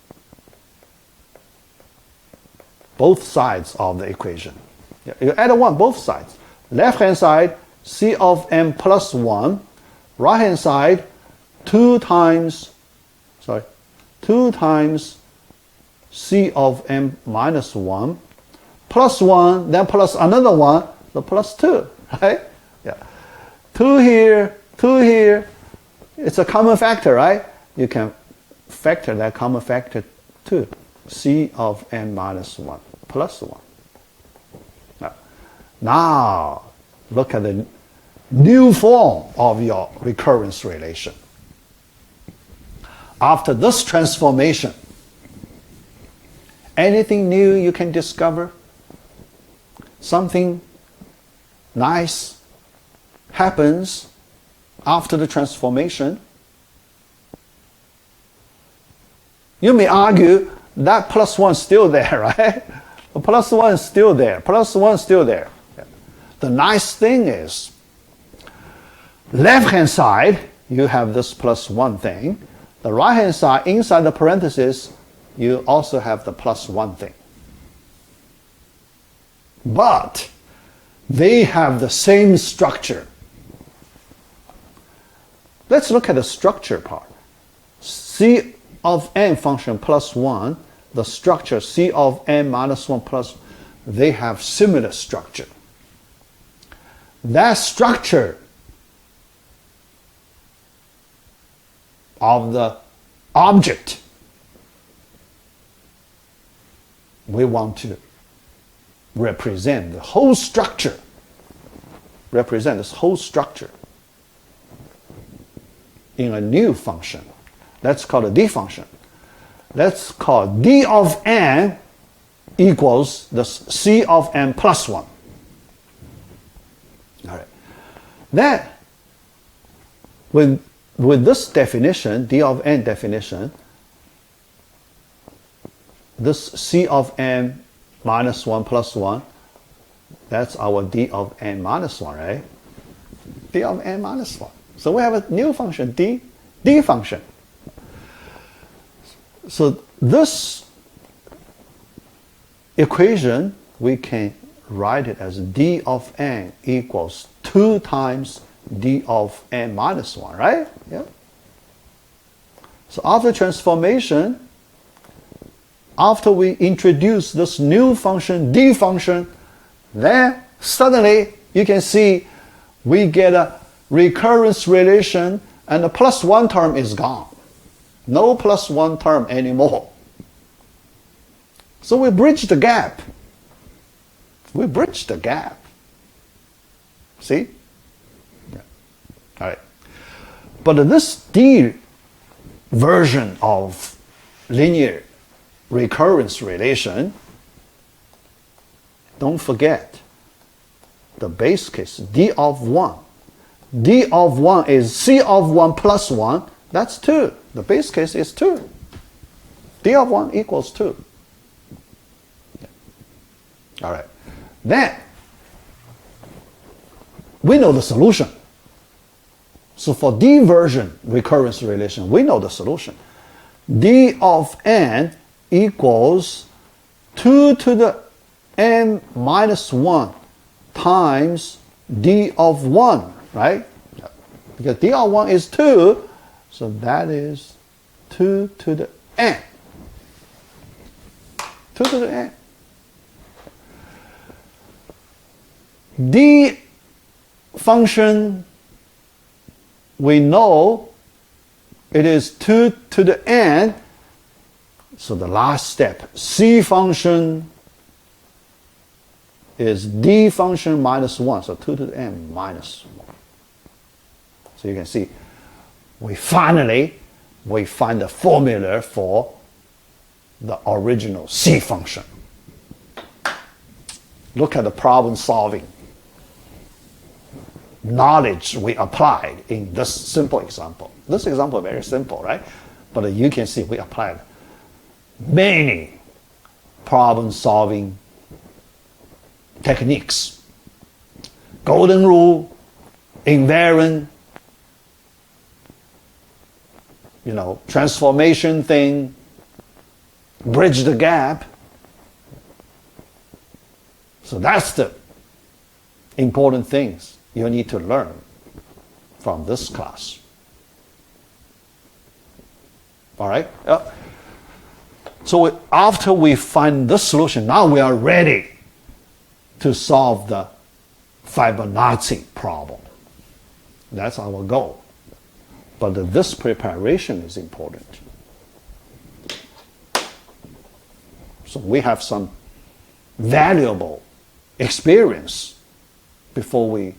Both sides of the equation. Yeah. You add 1 both sides. Left hand side, C of m plus 1. Right hand side, 2 times C of m minus 1. Plus 1, then plus another 1, so plus 2, right? Yeah. 2 here, 2 here. It's a common factor, right? You can factor that common factor 2. C of n minus 1 plus 1. Now, look at the new form of your recurrence relation. After this transformation, anything new you can discover? Something nice happens after the transformation? You may argue that plus 1 is still there, right? The plus 1 is still there. Plus 1 is still there. The nice thing is, left-hand side, you have this plus 1 thing. The right-hand side, inside the parenthesis, you also have the plus 1 thing. But they have the same structure. Let's look at the structure part. C of n function plus 1, the structure C of n minus 1 plus, they have similar structure. That structure of the object we want to represent the whole structure, represent this whole structure in a new function. Let's call it d function. Let's call d of n equals the C of n plus 1. All right. Then, with this definition, d of n definition, this C of n minus 1 plus 1, that's our d of n minus 1, right? D of n minus 1. So we have a new function, d function. So this equation, we can write it as d of n equals 2 times d of n minus 1, right? Yeah. So after transformation, after we introduce this new function, d function, then suddenly you can see we get a recurrence relation and the plus 1 term is gone. No plus 1 term anymore. So we bridge the gap. We bridge the gap. See? Yeah. All right. But this D version of linear recurrence relation, don't forget the base case, D of 1. D of 1 is C of 1 plus 1. That's 2. The base case is 2. D of 1 equals 2. Yeah. All right. Then, we know the solution. So for D version recurrence relation, we know the solution. D of n equals 2 to the n minus 1 times D of 1, right? Because D of 1 is 2, so that is 2 to the n. 2 to the n. D function, we know it is 2 to the n. So the last step, C function is D function minus 1. So 2 to the n minus 1. So you can see, we find the formula for the original C function. Look at the problem solving knowledge we applied in this simple example. This example is very simple, right? But you can see we applied many problem solving techniques. Golden rule, invariant, transformation thing, bridge the gap. So that's the important things you need to learn from this class. All right? So after we find this solution, now we are ready to solve the Fibonacci problem. That's our goal. But this preparation is important. So we have some valuable experience before we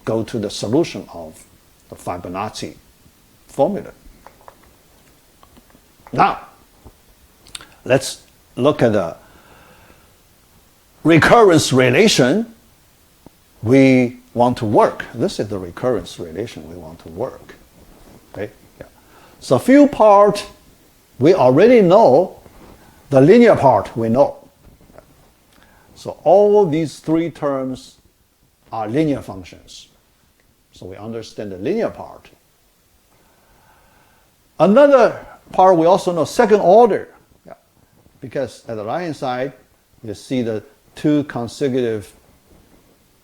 go to the solution of the Fibonacci formula. Now, let's look at the recurrence relation we want to work. This is the recurrence relation we want to work. Okay? Yeah. So few part we already know, the linear part we know. So all these three terms are linear functions. So we understand the linear part. Another part we also know, second order. Yeah. Because at the right hand side, you see the two consecutive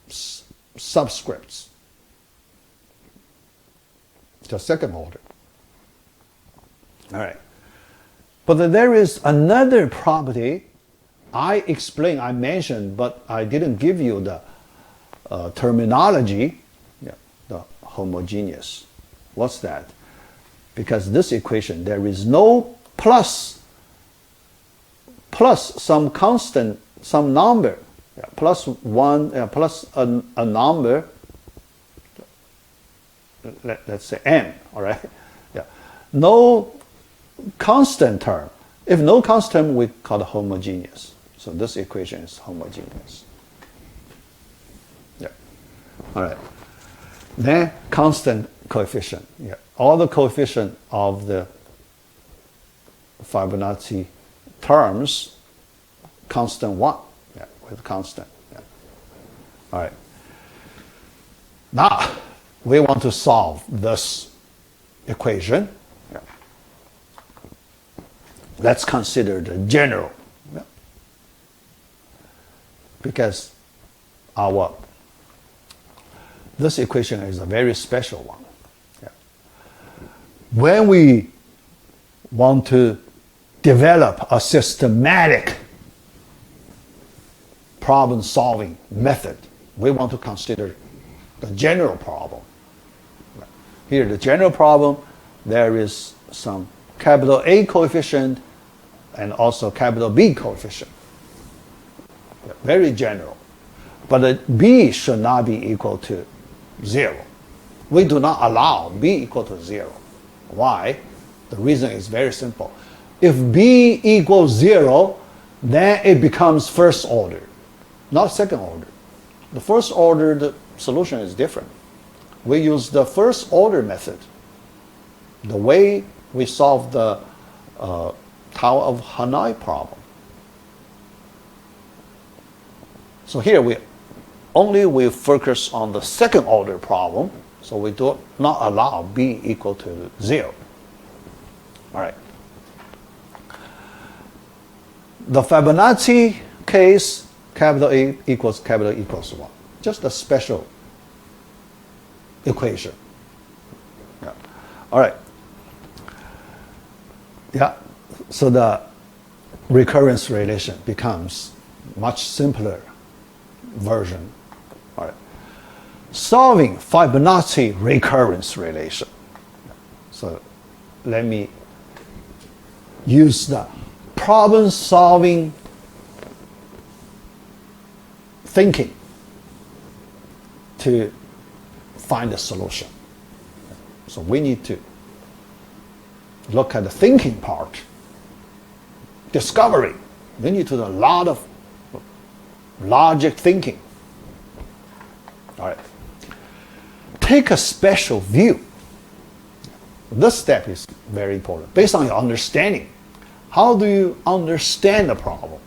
subscripts. The second order. All right. But then there is another property I mentioned, but I didn't give you the terminology, yeah, the homogeneous. What's that? Because this equation, there is no plus some constant, some number, yeah, plus one, plus a number, let's say n, all right? Yeah. No constant term. If no constant term, we call it homogeneous. So this equation is homogeneous. Yeah. All right. Then constant coefficient. Yeah. All the coefficient of the Fibonacci terms, constant 1. Yeah, with constant. Yeah. All right. Now, we want to solve this equation. Yeah. Let's consider the general. Yeah. Because this equation is a very special one. Yeah. When we want to develop a systematic problem-solving method, we want to consider the general problem. Here, the general problem, there is some capital A coefficient and also capital B coefficient. Very general. But the B should not be equal to 0. We do not allow B equal to 0. Why? The reason is very simple. If B equals 0, then it becomes first order, not second order. The first order, the solution is different. We use the first order method. The way we solve the Tower of Hanoi problem. So here we focus on the second order problem, so we do not allow B equal to 0. All right. The Fibonacci case, capital A equals capital E equals 1. Just a special equation. Yeah. All right. Yeah. So the recurrence relation becomes much simpler version. All right. Solving Fibonacci recurrence relation. So let me use the problem-solving thinking to find a solution. So we need to look at the thinking part. Discovery. We need to do a lot of logic thinking. All right. Take a special view. This step is very important. Based on your understanding, how do you understand the problem?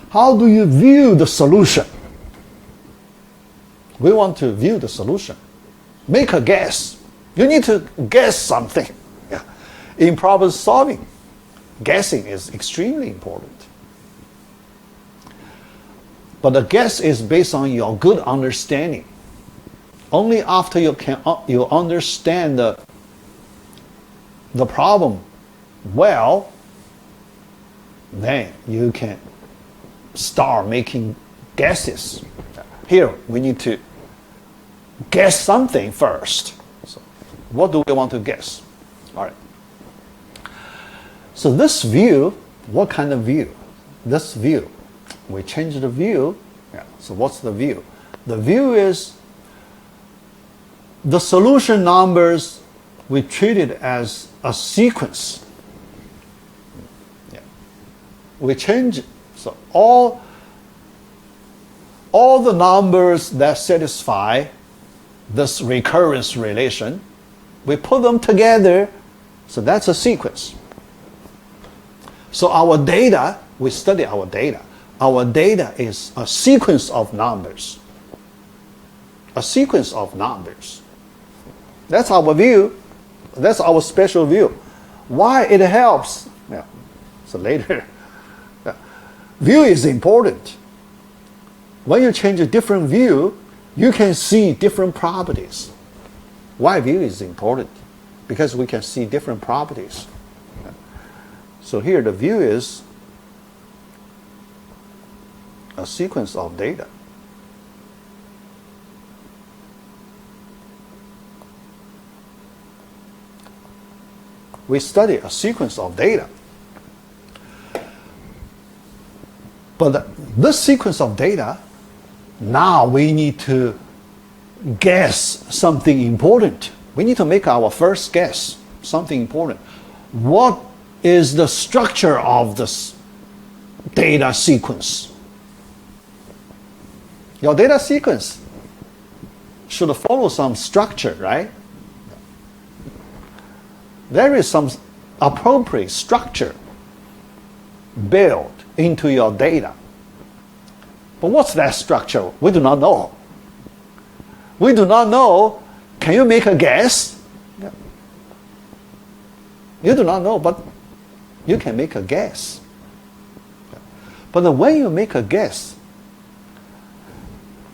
How do you view the solution? We want to view the solution. Make a guess. You need to guess something. Yeah. In problem solving, guessing is extremely important. But the guess is based on your good understanding. Only after you understand the problem well, then you can start making guesses. Here, we need to guess something first. So, what do we want to guess? All right. So this view, what kind of view? this view. We change the view. Yeah. So what's the view? The view is the solution numbers we treat it as a sequence. Yeah. We change it. So all the numbers that satisfy this recurrence relation, we put them together, so that's a sequence. So our data, we study our data. Our data is a sequence of numbers. A sequence of numbers. That's our view. That's our special view. Why it helps? Yeah. So later, yeah. View is important. When you change a different view, you can see different properties. Why view is important? Because we can see different properties. Yeah. So here the view is a sequence of data. We study a sequence of data. But this sequence of data, now we need to guess something important. We need to make our first guess, something important. What is the structure of this data sequence? Your data sequence should follow some structure, right? There is some appropriate structure built into your data. But what's that structure? We do not know. We do not know. Can you make a guess? Yeah. You do not know, but you can make a guess. But when you make a guess,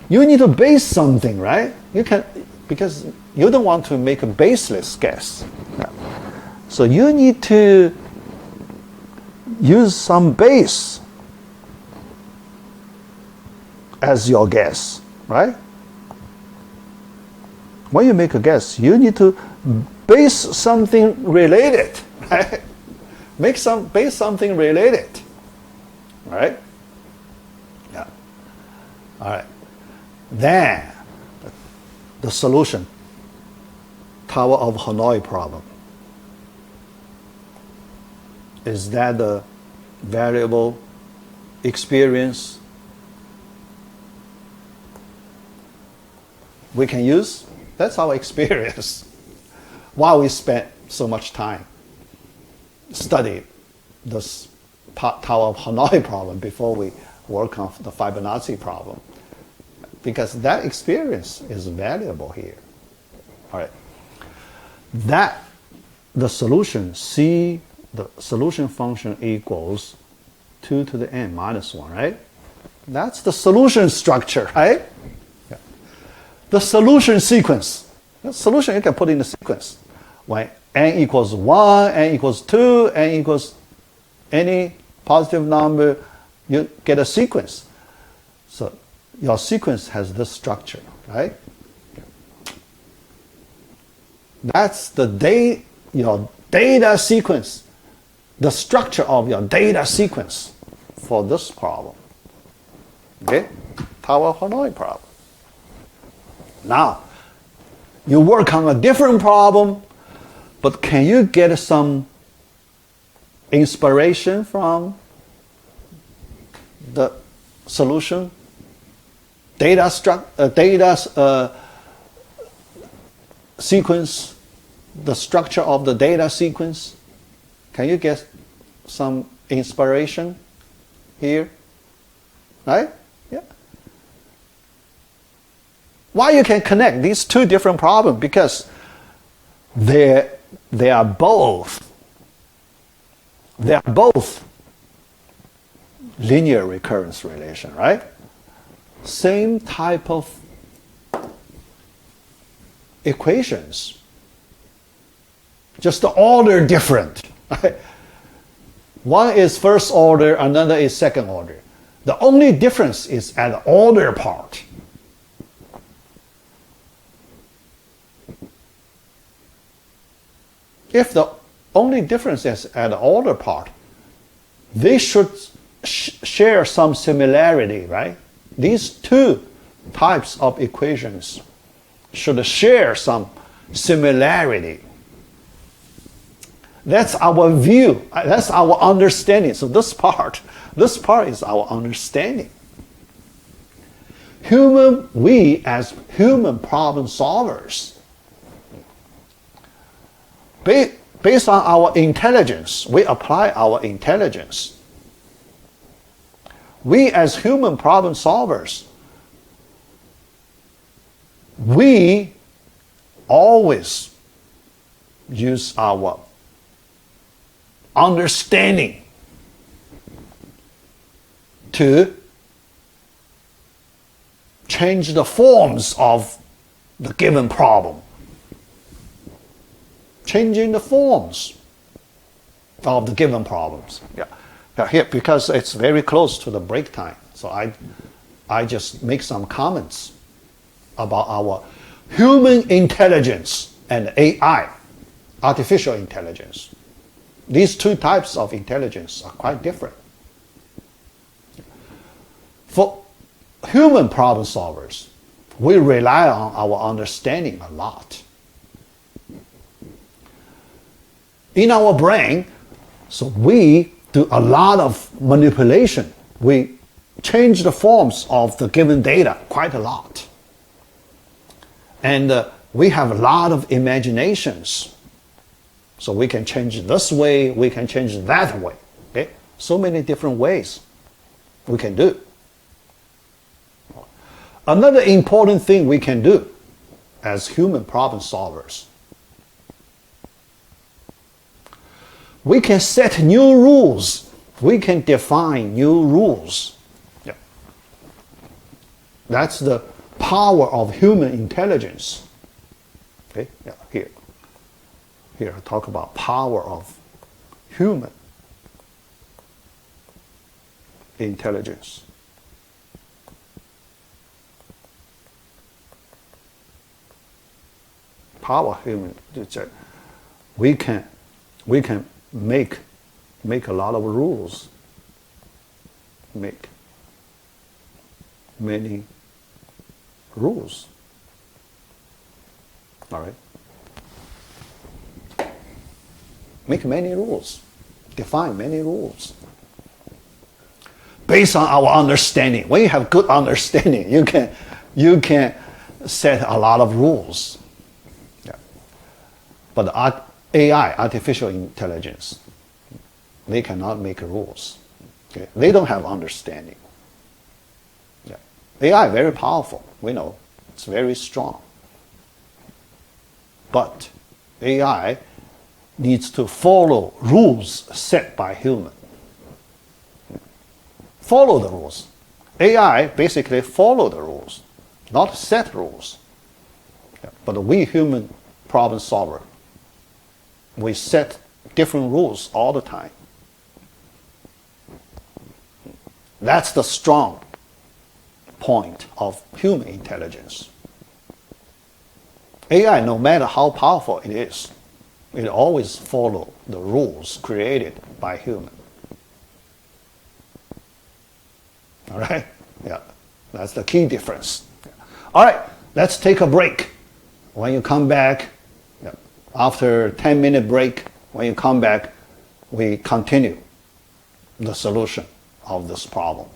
you need to base something, right? You can, because you don't want to make a baseless guess. Yeah. So you need to use some base as your guess, right? When you make a guess, you need to base something related, right? Base something related, right? Yeah. All right. Then the solution, Tower of Hanoi problem. Is that the variable experience we can use? That's our experience. Why we spent so much time studying this Tower of Hanoi problem before we work on the Fibonacci problem. Because that experience is valuable here. All right. That, the solution, C, the solution function equals 2 to the n minus 1, right? That's the solution structure, right? Yeah. The solution sequence. The solution you can put in the sequence. When n equals 1, n equals 2, n equals any positive number, you get a sequence. So your sequence has this structure, right? That's your data sequence, the structure of your data sequence for this problem. Okay? Tower of Hanoi problem. Now, you work on a different problem, but can you get some inspiration from the solution? Data sequence, the structure of the data sequence. Can you get some inspiration here? Right? Yeah. Why you can connect these two different problems? Because they are both linear recurrence relation, right? Same type of equations, just the order different. Right? One is first order, another is second order. The only difference is at the order part. If the only difference is at the order part, they should share some similarity, right? These two types of equations should share some similarity. That's our view. That's our understanding. So this part is our understanding. We as human problem solvers, based on our intelligence, we apply our intelligence. We as human problem solvers, we always use our understanding to change the forms of the given problem. Changing the forms of the given problems. Yeah. Here, because it's very close to the break time, so I just make some comments about our human intelligence and AI, artificial intelligence. These two types of intelligence are quite different. For human problem solvers, we rely on our understanding a lot. In our brain, so we do a lot of manipulation. We change the forms of the given data quite a lot. And we have a lot of imaginations. So we can change this way, we can change that way. Okay? So many different ways we can do. Another important thing we can do as human problem solvers, we can set new rules. We can define new rules. Yeah. That's the power of human intelligence. Okay? Yeah, here I talk about power of human intelligence. Power of human. We can make a lot of rules. Make many rules. All right. Make many rules. Define many rules. Based on our understanding. When you have good understanding, you can set a lot of rules. Yeah. But AI, artificial intelligence, they cannot make rules. Okay? They don't have understanding. Yeah. AI is very powerful. We know it's very strong. But AI needs to follow rules set by human. Follow the rules. AI basically follow the rules, not set rules. Yeah. But we human problem solver, we set different rules all the time. That's the strong point of human intelligence. AI, no matter how powerful it is, it always follows the rules created by human. All right? Yeah, that's the key difference. All right, let's take a break. When you come back, after a 10-minute break, when you come back, we continue the solution of this problem.